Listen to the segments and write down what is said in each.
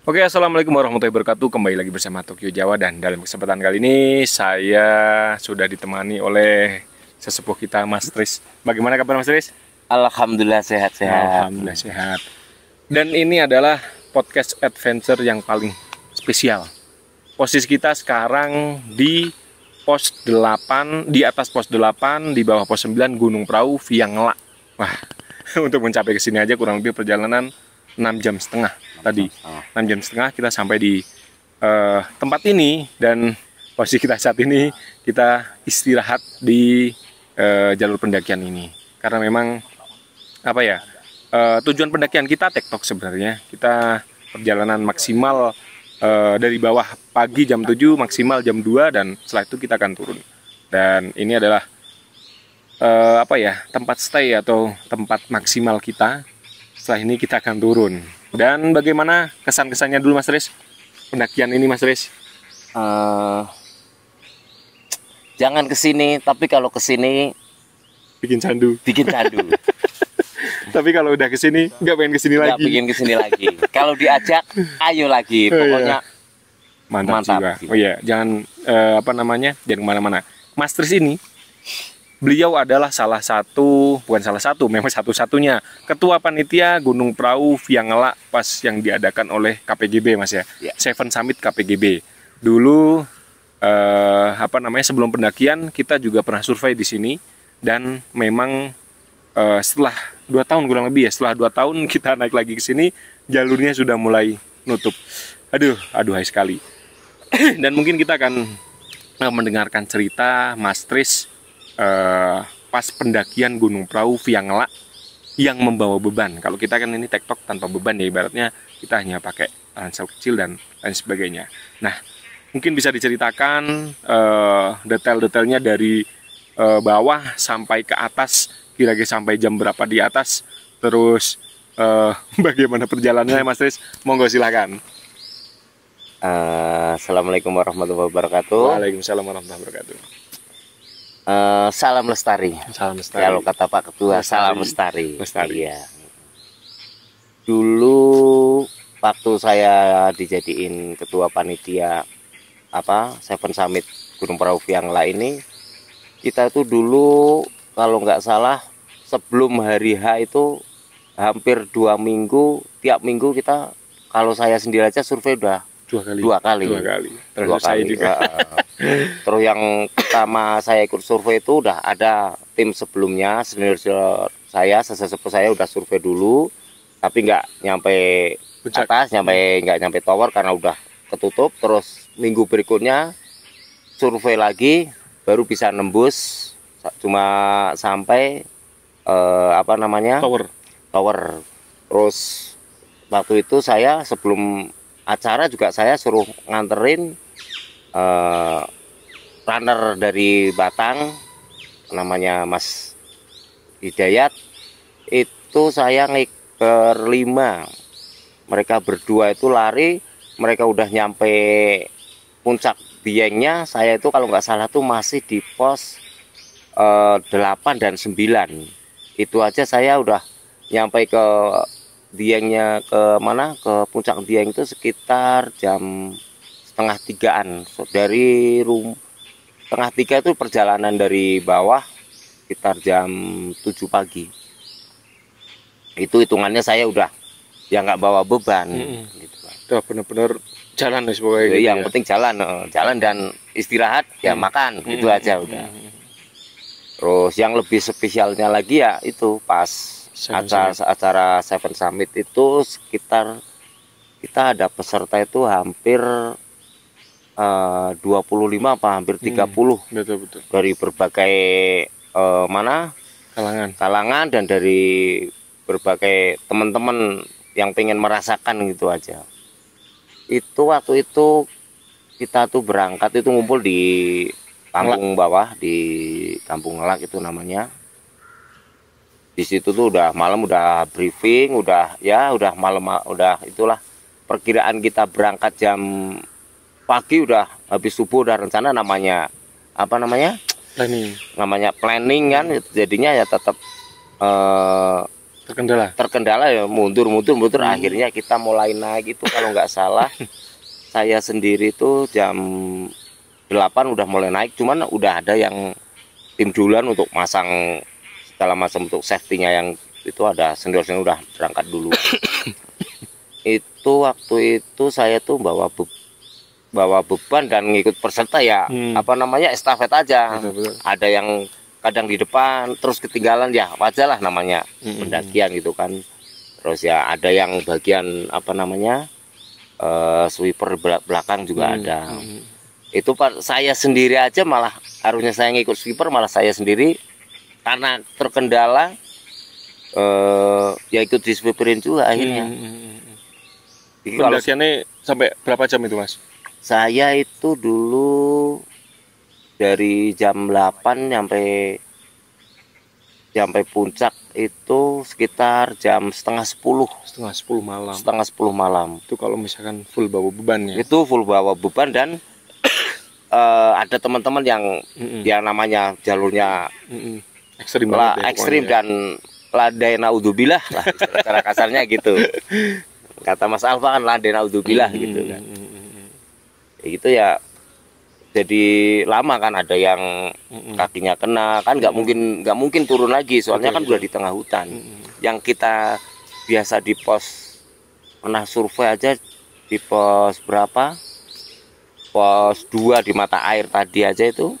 Oke, assalamualaikum warahmatullahi wabarakatuh. Kembali lagi bersama Tokyo Jawa, dan dalam kesempatan kali ini saya sudah ditemani oleh sesepuh kita, Mas Tris. Bagaimana kabar, Mas Tris? Alhamdulillah sehat-sehat. Alhamdulillah sehat. Dan ini adalah podcast adventure yang paling spesial. Posisi kita sekarang di pos 8, di atas pos 8, di bawah pos 9, Gunung Prau via Ngelak. Wah, untuk mencapai ke sini aja kurang lebih perjalanan 6,5 jam tadi. 6,5 jam kita sampai di tempat ini, dan posisi kita saat ini kita istirahat di jalur pendakian ini. Karena memang apa ya, tujuan pendakian kita tektok sebenarnya. Kita perjalanan maksimal dari bawah pagi jam 7, maksimal jam 2, dan setelah itu kita akan turun. Dan ini adalah apa ya, tempat stay atau tempat maksimal kita. Setelah ini kita akan turun. Dan bagaimana kesan-kesannya dulu, Mas Riz, pendakian ini, Mas Riz? Jangan kesini, tapi kalau kesini Bikin candu. Tapi kalau udah kesini nggak pengen kesini nggak lagi. bikin kesini lagi. Kalau diajak, ayo lagi. Pokoknya Mantap juga. gitu. Oh iya, jangan apa namanya, jangan kemana-mana. Mas Tris ini, beliau adalah salah satu, bukan salah satu, memang satu-satunya ketua panitia Gunung Prau via Ngelak pas yang diadakan oleh KPGB, Mas ya. Ya. Seven Summit KPGB. Dulu apa namanya, sebelum pendakian kita juga pernah survei di sini, dan memang setelah 2 tahun kurang lebih ya, setelah 2 tahun kita naik lagi ke sini, jalurnya sudah mulai nutup. Aduhai sekali. Dan mungkin kita akan mendengarkan cerita Mas Tris pas pendakian Gunung Prau via Ngelak yang membawa beban. Kalau kita kan ini tektok tanpa beban ya, ibaratnya kita hanya pakai ransel kecil dan lain sebagainya. Nah, mungkin bisa diceritakan detail-detailnya dari bawah sampai ke atas, kira-kira sampai jam berapa di atas, terus bagaimana perjalanannya, Mas Tris? Monggo silakan. Assalamualaikum warahmatullahi wabarakatuh. Waalaikumsalam warahmatullahi wabarakatuh. Salam lestari. Salam lestari. Kalau kata Pak Ketua, Lestari. salam lestari. Lestari. Iya. Dulu waktu saya dijadiin ketua panitia Seven Summit Gunung Prau via Ngelak ini, kita itu dulu kalau nggak salah sebelum hari H itu hampir 2 minggu, tiap minggu kita, kalau saya sendiri aja survei udah 2 kali. Dua kali. Terus saya juga. Terus yang pertama saya ikut survei itu udah ada tim sebelumnya, senior saya, sesepuh saya udah survei dulu, tapi nggak nyampe Puncak. atas, nggak nyampe tower karena udah ketutup. Terus minggu berikutnya survei lagi, baru bisa nembus cuma sampai tower. Terus waktu itu saya sebelum acara juga saya suruh nganterin runner dari Batang, namanya Mas Hidayat. Itu saya ngiker 5. Mereka berdua itu lari, mereka udah nyampe puncak Diengnya. Saya itu kalau nggak salah tuh masih di pos 8 dan 9. Itu aja saya udah nyampe ke Diengnya, ke puncak Dieng itu sekitar jam 2:30-an. Dari setengah 3 itu perjalanan dari bawah sekitar jam 7 pagi. Itu hitungannya saya udah ya nggak bawa beban. Gitu. Udah bener-bener jalan nih pokoknya gitu yang ya. penting jalan dan istirahat, ya makan, gitu aja udah. Terus yang lebih spesialnya lagi ya itu pas acara Seven Summit itu, sekitar kita ada peserta itu hampir 25 apa hampir 30. Betul. Dari berbagai kalangan dan dari berbagai teman-teman yang pengen merasakan gitu aja. Itu waktu itu kita tuh berangkat itu ngumpul di kampung bawah, di Kampung Ngelak itu namanya. Di situ tuh udah malam, udah briefing, udah malam, udah itulah perkiraan kita berangkat jam pagi, udah habis subuh, udah rencana namanya planning kan, jadinya ya tetap terkendala ya mundur. Akhirnya kita mulai naik itu kalau nggak salah saya sendiri tuh jam 8 udah mulai naik, cuman udah ada yang tim duluan untuk masang segala macam untuk safety-nya, yang itu ada senior-senior udah berangkat dulu. Itu waktu itu saya tuh bawa beban dan ngikut peserta ya, apa namanya, estafet aja. Betul. Ada yang kadang di depan terus ketinggalan, ya wajar lah namanya pendakian gitu kan. Terus ya ada yang bagian apa namanya, sweeper belakang juga ada. Itu saya sendiri aja malah harusnya saya ngikut sweeper, malah saya sendiri karena terkendala ya ikut di sweeperin juga akhirnya. Pendakiannya sampai berapa jam itu, Mas? Saya itu dulu dari jam 8 sampai puncak itu sekitar jam setengah 10 malam. Setengah 10 malam. Itu kalau misalkan full bawa beban ya? Itu full bawa beban dan ada teman-teman yang yang namanya jalurnya ekstrim banget ya, ekstrim dan ladai naudzubillah lah, cara kasarnya gitu. Kata Mas Alfa kan ladai naudzubillah gitu kan. Itu ya jadi lama kan, ada yang kakinya kena kan, nggak mungkin turun lagi soalnya kan udah di tengah hutan. Yang kita biasa di pos, pernah survei aja di pos berapa, pos 2 di mata air tadi aja itu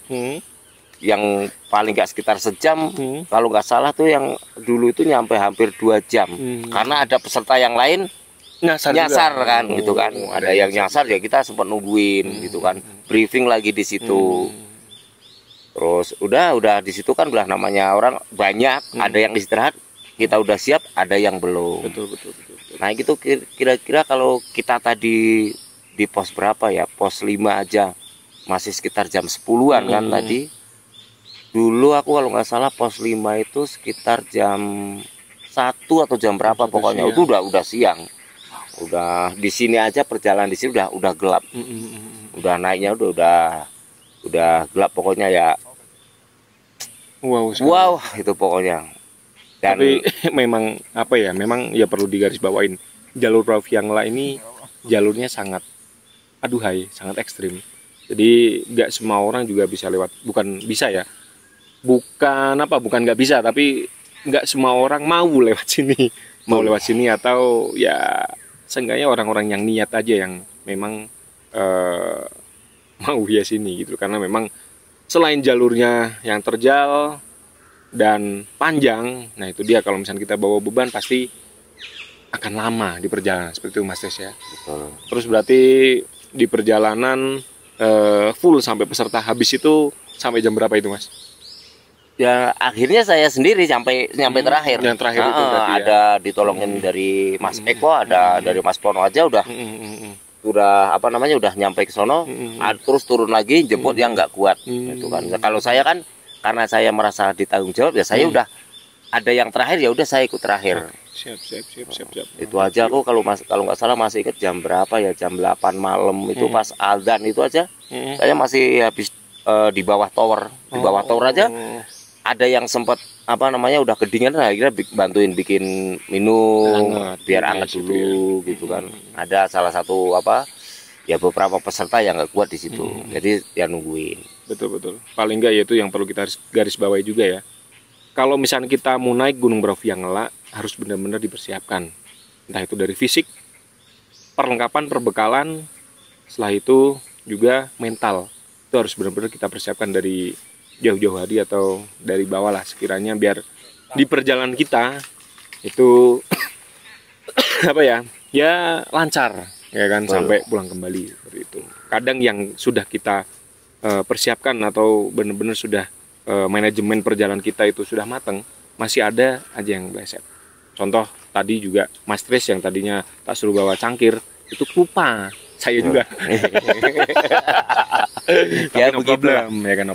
yang paling nggak sekitar sejam, kalau nggak salah tuh yang dulu itu nyampe hampir 2 jam karena ada peserta yang lain nyasar kan gitu kan. Ada yang nyasar ya kita sempat nungguin gitu kan, briefing lagi di situ. Terus udah di situ kan udah namanya orang banyak, ada yang istirahat, kita udah siap, ada yang belum. Betul. Nah gitu kira-kira kalau kita tadi di pos berapa ya, pos 5 aja masih sekitar jam 10-an kan tadi. Dulu aku kalau nggak salah pos 5 itu sekitar jam 1 atau jam berapa pokoknya siang. Itu udah siang. Udah di sini aja, perjalanan di sini udah gelap. Udah naiknya udah gelap pokoknya ya. Wow itu pokoknya. Dan tapi memang apa ya, memang ya perlu digarisbawain, jalur Rauffiangla ini jalurnya sangat aduhai, sangat ekstrim. Jadi nggak semua orang juga bisa lewat, bukan nggak bisa, tapi nggak semua orang mau lewat sini, atau ya seenggaknya orang-orang yang niat aja yang memang mau ya sini gitu. Karena memang selain jalurnya yang terjal dan panjang, nah itu dia, kalau misalnya kita bawa beban pasti akan lama di perjalanan, seperti itu Mas Des ya. betul. Terus berarti di perjalanan full sampai peserta habis itu sampai jam berapa itu Mas? Ya akhirnya saya sendiri sampai terakhir. Yang terakhir itu berarti ada ditolongin dari Mas Eko, ada dari Mas Pono aja udah apa namanya, udah nyampe ke sono, terus turun lagi jemput yang nggak kuat itu kan. Kalau saya kan karena saya merasa ditanggung jawab ya, saya udah ada yang terakhir ya udah saya ikut terakhir. Siap. Itu aja aku kalau nggak salah masih ikut jam berapa ya, jam 8 malam itu pas azan itu aja saya masih habis di bawah tower aja. Ada yang sempat apa namanya udah kedinginan, akhirnya bantuin bikin minum biar hangat dulu gitu kan. Ada salah satu ya beberapa peserta yang nggak kuat di situ, jadi ya nungguin. Betul. Paling nggak yaitu yang perlu kita garis bawahi juga ya. Kalau misalnya kita mau naik Gunung Rauffiangla harus benar-benar dipersiapkan, entah itu dari fisik, perlengkapan, perbekalan, setelah itu juga mental. Itu harus benar-benar kita persiapkan dari jauh-jauh hari atau dari bawah lah sekiranya, biar di perjalanan kita itu ya lancar ya kan, sampai pulang kembali seperti itu. Kadang yang sudah kita persiapkan atau benar-benar sudah manajemen perjalanan kita itu sudah matang, masih ada aja yang meleset. Contoh tadi juga Mas Tris yang tadinya tak suruh bawa cangkir itu lupa, saya juga. Tapi no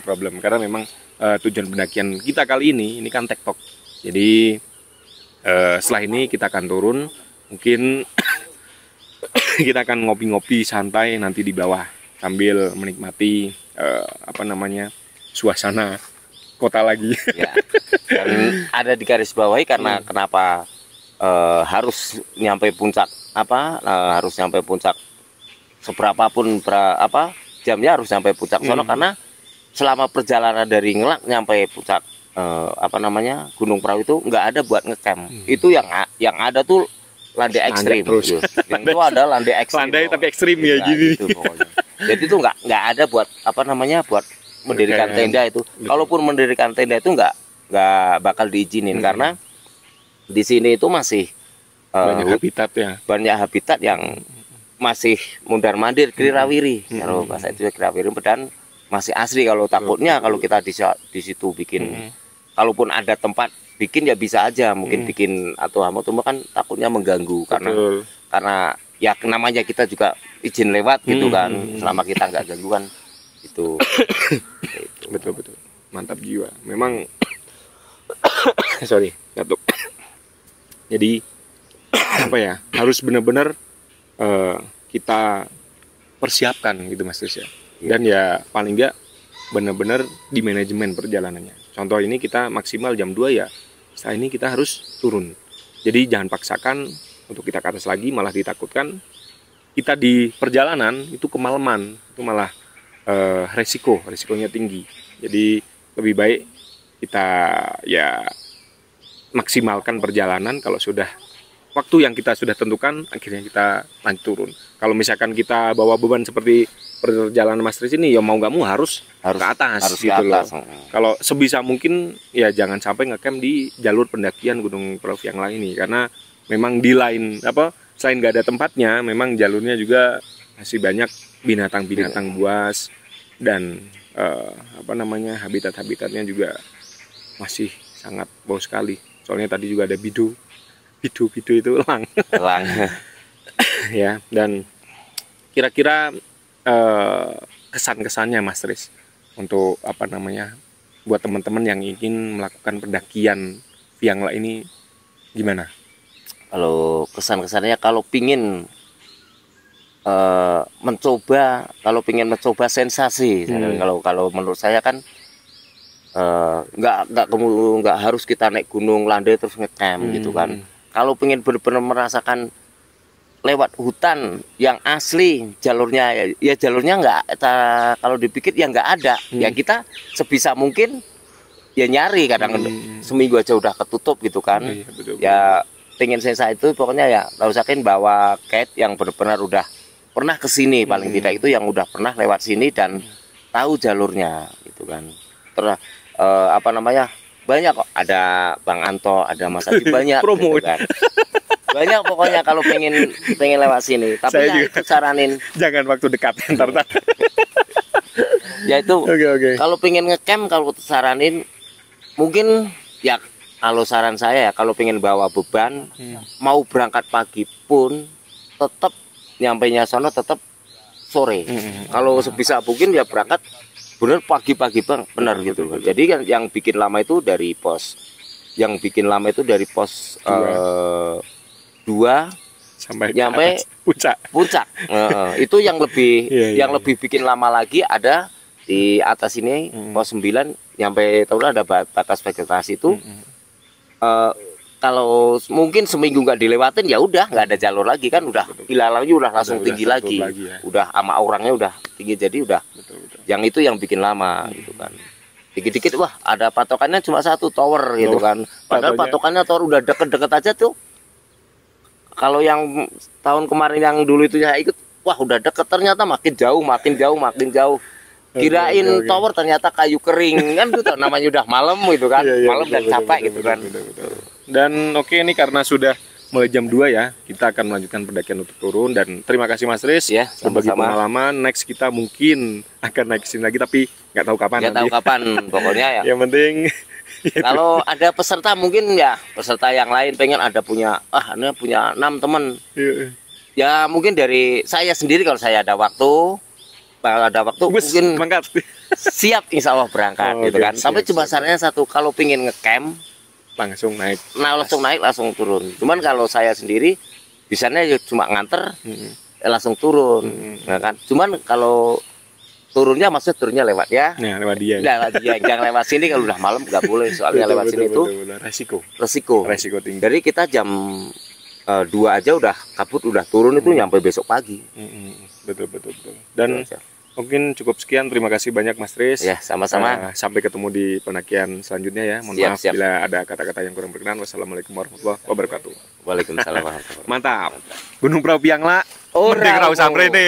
problem, karena memang tujuan pendakian kita kali ini kan tektok. Jadi setelah ini kita akan turun, mungkin kita akan ngopi-ngopi santai nanti di bawah sambil menikmati suasana kota lagi. Ya. Dan ada di garis bawahi karena kenapa harus nyampe puncak harus nyampe puncak seberapapun jamnya harus sampai puncak sono karena selama perjalanan dari Ngelak nyampe puncak Gunung Perahu itu nggak ada buat ngecamp. Itu yang ada tuh landai ekstrim terus. Yang itu ada landai ekstrim. Landai tapi ekstrim ya gini. Gitu, jadi itu nggak ada buat buat mendirikan tenda itu. Kalaupun mendirikan tenda itu nggak bakal diizinin karena di sini itu masih banyak habitat yang masih mundar-mandir kira-wiri. Kalau bahasa itu kira-wiri dan masih asli. Kalau takutnya kalau kita di situ bikin kalaupun ada tempat bikin ya bisa aja mungkin bikin atau kan takutnya mengganggu karena ya namanya kita juga izin lewat gitu kan. Selama kita nggak ganggu kan itu. Betul mantap jiwa memang. Sorry ngantuk. Jadi harus benar-benar kita persiapkan gitu Mas Tris ya. Dan ya paling enggak benar-benar di manajemen perjalanannya. Contoh ini kita maksimal jam 2 ya. Setelah ini kita harus turun. Jadi jangan paksakan untuk kita ke atas lagi, malah ditakutkan kita di perjalanan itu kemalaman, itu malah resikonya tinggi. Jadi lebih baik kita ya maksimalkan perjalanan. Kalau sudah waktu yang kita sudah tentukan, akhirnya kita lanjut turun. Kalau misalkan kita bawa beban seperti perjalanan Mas Tris ini, ya mau nggak mau harus ke atas. Harus gitu ke atas. Kalau sebisa mungkin, ya jangan sampai ngecamp di jalur pendakian Gunung Perahu yang lain ini, karena memang di lain selain nggak ada tempatnya, memang jalurnya juga masih banyak binatang-binatang buas dan habitat-habitatnya juga masih sangat bau sekali. Soalnya tadi juga ada bidu itu elang. Ya, dan kira-kira kesan-kesannya Mas Tris untuk buat teman-teman yang ingin melakukan pendakian Viangla ini gimana? Kalau kesan-kesannya kalau pingin mencoba sensasi, kalau menurut saya kan nggak harus kita naik gunung landai terus ngecamp gitu kan. Kalau pengen benar-benar merasakan lewat hutan yang asli jalurnya nggak kalau dipikir ya nggak ada. Ya kita sebisa mungkin ya nyari kadang seminggu aja udah ketutup gitu kan. Betul. Ya pengen sensasi itu pokoknya ya nggak usahain bawa guide yang benar-benar udah pernah kesini paling tidak itu yang udah pernah lewat sini dan tahu jalurnya gitu kan. Terus banyak kok, ada Bang Anto, ada Mas Adi, banyak promo gitu kan. Banyak pokoknya kalau pengen lewat sini. Tapi saya ya juga itu saranin jangan waktu dekat ntar. ya itu Oke. kalau pengen ngecamp kalau saranin mungkin ya kalau saran saya ya kalau pengen bawa beban mau berangkat pagi pun tetap nyampainya sono tetap sore. Kalau sebisa mungkin ya berangkat bener pagi-pagi bang, benar gitu. Jadi kan yang bikin lama itu dari pos 2 sampai nyampe puncak. Itu yang lebih lebih bikin lama lagi ada di atas ini pos 9 nyampe tahu ada batas vegetasi itu. Kalau mungkin seminggu nggak dilewatin ya udah nggak ada jalur lagi kan, udah ilalannya udah langsung tinggi lagi ya. Udah sama orangnya udah tinggi, jadi udah yang itu yang bikin lama gitu kan. Dikit-dikit wah ada patokannya cuma 1 tower gitu kan, padahal patokannya tower udah deket-deket aja tuh. Kalau yang tahun kemarin yang dulu itu ya ikut, wah udah deket ternyata makin jauh. Kirain tower ternyata kayu kering kan gitu, namanya udah malam gitu kan, malam dan capek gitu kan. Dan oke, ini karena sudah mulai jam 2 ya, kita akan melanjutkan pendakian untuk turun. Dan terima kasih Mas Tris ya, berbagi pengalaman. Next kita mungkin akan naik sini lagi, tapi nggak tahu kapan. Nggak tahu kapan, pokoknya ya. Yang penting kalau ada peserta mungkin ya peserta yang lain pengen punya 6 teman. Ya mungkin dari saya sendiri kalau saya ada waktu mungkin siap insya Allah berangkat gitu kan. Sampai cuma sarannya 1, kalau pengen ngecamp langsung naik. Langsung turun. Cuman kalau saya sendiri bisanya cuma nganter langsung turun. Nah kan. Cuman kalau turunnya maksudnya turunnya lewat ya. Nah, lewat dia. Lewat dia, jangan lewat sini kalau udah malam nggak boleh soalnya lewat sini itu resiko tinggi. Jadi kita jam 2 aja udah kabut, udah turun itu nyampe besok pagi. Betul. Dan mungkin cukup sekian. Terima kasih banyak Mas Tris. Ya, sama-sama. Sampai ketemu di pendakian selanjutnya ya. Mohon maaf bila ada kata-kata yang kurang berkenan. Wassalamualaikum warahmatullahi wabarakatuh. Waalaikumsalam warahmatullahi wabarakatuh. Mantap. Gunung Perahu Piangla. Oh, mending ra usah mrene.